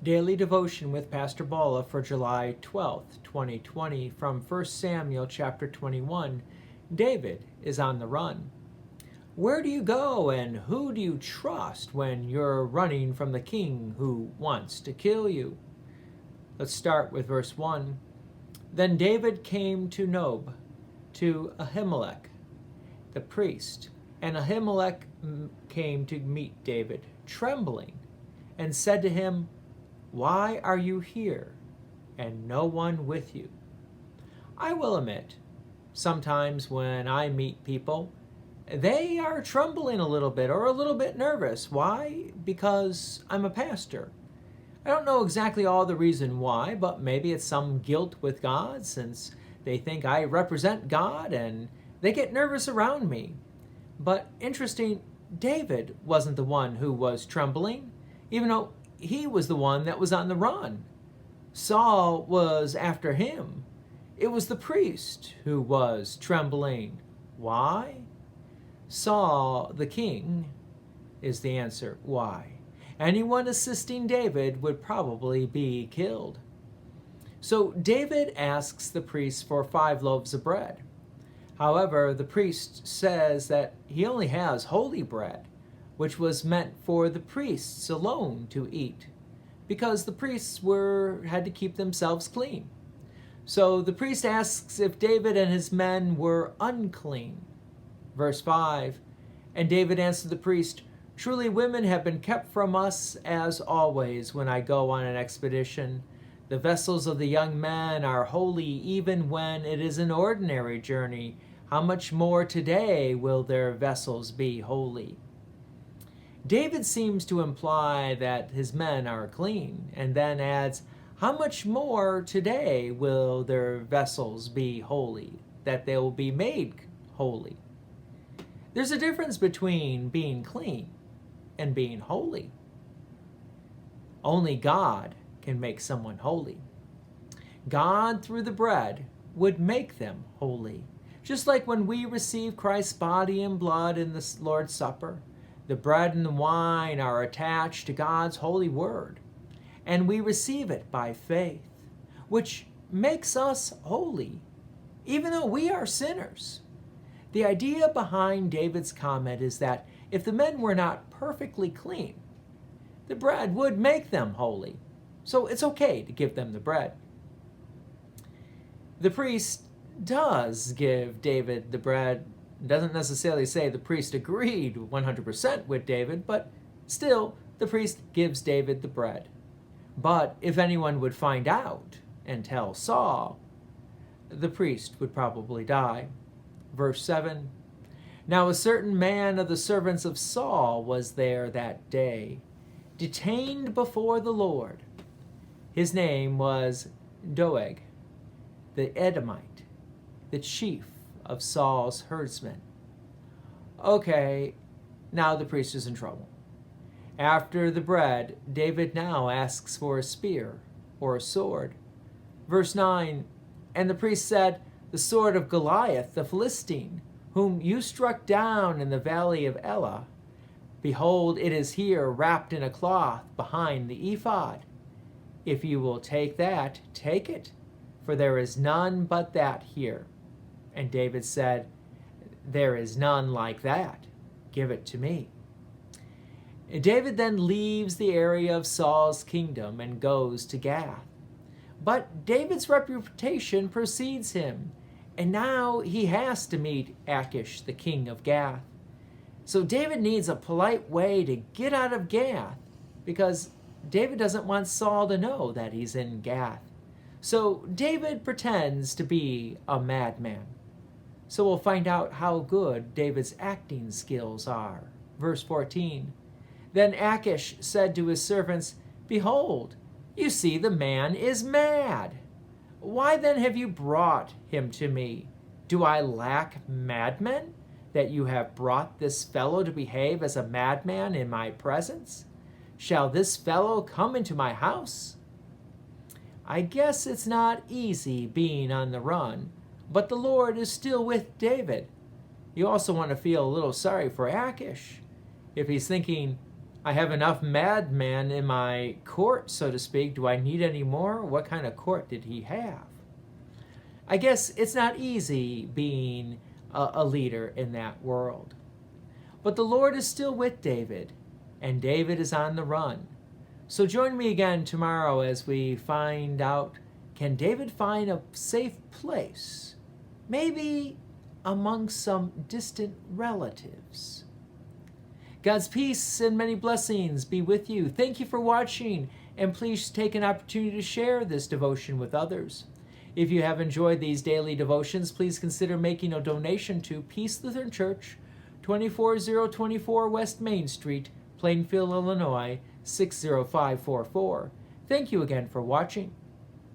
Daily Devotion with Pastor Balla for July 12th, 2020, from 1 Samuel chapter 21. David is on the run. Where do you go and who do you trust when you're running from the king who wants to kill you? Let's start with verse 1. Then David came to Nob, to Ahimelech, the priest, and Ahimelech came to meet David, trembling, and said to him, "Why are you here, and no one with you?" I will admit, sometimes when I meet people, they are trembling a little bit or a little bit nervous. Why? Because I'm a pastor. I don't know exactly all the reason why, but maybe it's some guilt with God since they think I represent God and they get nervous around me. But interesting, David wasn't the one who was trembling, even though he was the one that was on the run. Saul was after him. It was the priest who was trembling. Why? Saul, the king, is the answer. Why? Anyone assisting David would probably be killed. So David asks the priest for 5 loaves of bread. However, the priest says that he only has holy bread, which was meant for the priests alone to eat, because the priests had to keep themselves clean. So the priest asks if David and his men were unclean. Verse 5, and David answered the priest, "Truly women have been kept from us as always when I go on an expedition. The vessels of the young men are holy even when it is an ordinary journey. How much more today will their vessels be holy?" David seems to imply that his men are clean, and then adds, "How much more today will their vessels be holy, that they will be made holy?" There's a difference between being clean and being holy. Only God can make someone holy. God, through the bread, would make them holy. Just like when we receive Christ's body and blood in the Lord's Supper, the bread and the wine are attached to God's holy word, and we receive it by faith, which makes us holy, even though we are sinners. The idea behind David's comment is that if the men were not perfectly clean, the bread would make them holy. So it's okay to give them the bread. The priest does give David the bread. It doesn't necessarily say the priest agreed 100% with David, but still, the priest gives David the bread. But if anyone would find out and tell Saul, the priest would probably die. Verse 7, now a certain man of the servants of Saul was there that day, detained before the Lord. His name was Doeg, the Edomite, the chief of Saul's herdsmen. Okay, now the priest is in trouble. After the bread, David now asks for a spear or a sword. Verse 9, and the priest said, "The sword of Goliath the Philistine, whom you struck down in the valley of Elah. Behold, it is here wrapped in a cloth behind the ephod. If you will take that, take it, for there is none but that here." And David said, "There is none like that. Give it to me." David then leaves the area of Saul's kingdom and goes to Gath. But David's reputation precedes him, and now he has to meet Achish, the king of Gath. So David needs a polite way to get out of Gath, because David doesn't want Saul to know that he's in Gath. So David pretends to be a madman. So we'll find out how good David's acting skills are. Verse 14, then Achish said to his servants, "Behold, you see the man is mad. Why then have you brought him to me? Do I lack madmen, that you have brought this fellow to behave as a madman in my presence? Shall this fellow come into my house?" I guess it's not easy being on the run, but the Lord is still with David. You also want to feel a little sorry for Achish. If he's thinking, I have enough madmen in my court, so to speak. Do I need any more? What kind of court did he have? I guess it's not easy being a leader in that world. But the Lord is still with David, and David is on the run. So join me again tomorrow as we find out, can David find a safe place? Maybe among some distant relatives. God's peace and many blessings be with you. Thank you for watching, and please take an opportunity to share this devotion with others. If you have enjoyed these daily devotions, please consider making a donation to Peace Lutheran Church, 24024 West Main Street, Plainfield, Illinois, 60544. Thank you again for watching.